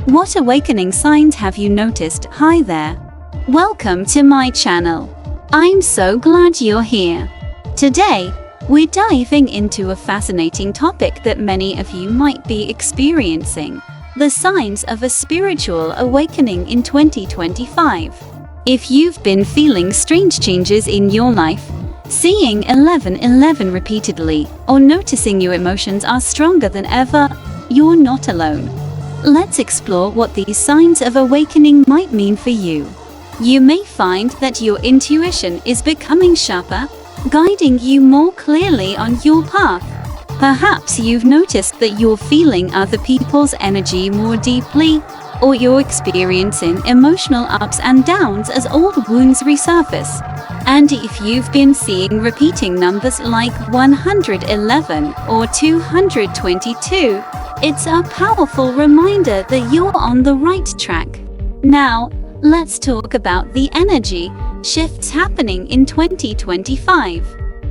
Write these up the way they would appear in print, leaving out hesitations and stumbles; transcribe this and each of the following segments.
What awakening signs have you noticed? Hi there. Welcome to my channel. I'm so glad you're here. Today, we're diving into a fascinating topic that many of you might be experiencing: the signs of a spiritual awakening in 2025. If you've been feeling strange changes in your life, seeing 1111 repeatedly, or noticing your emotions are stronger than ever, you're not alone. Let's explore what these signs of awakening might mean for you. You may find that your intuition is becoming sharper, guiding you more clearly on your path. Perhaps you've noticed that you're feeling other people's energy more deeply, or you're experiencing emotional ups and downs as old wounds resurface. And if you've been seeing repeating numbers like 111 or 222, it's a powerful reminder that you're on the right track. Now, let's talk about the energy shifts happening in 2025.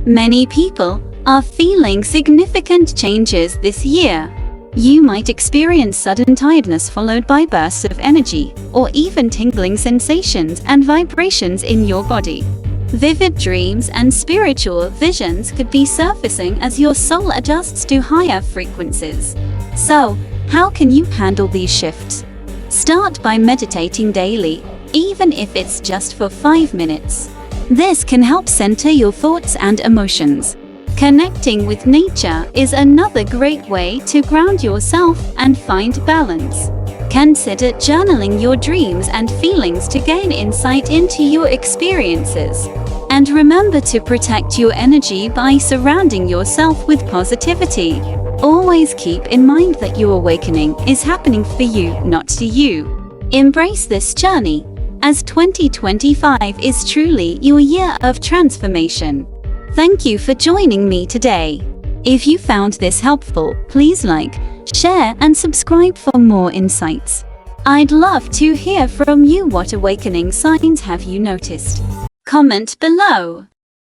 Many people are feeling significant changes this year. You might experience sudden tiredness followed by bursts of energy, or even tingling sensations and vibrations in your body. Vivid dreams and spiritual visions could be surfacing as your soul adjusts to higher frequencies. So, how can you handle these shifts? Start by meditating daily, even if it's just for 5 minutes. This can help center your thoughts and emotions. Connecting with nature is another great way to ground yourself and find balance. Consider journaling your dreams and feelings to gain insight into your experiences. And remember to protect your energy by surrounding yourself with positivity. Always keep in mind that your awakening is happening for you, not to you. Embrace this journey, as 2025 is truly your year of transformation. Thank you for joining me today. If you found this helpful, please like, share, and subscribe for more insights. I'd love to hear from you. What awakening signs have you noticed? Comment below.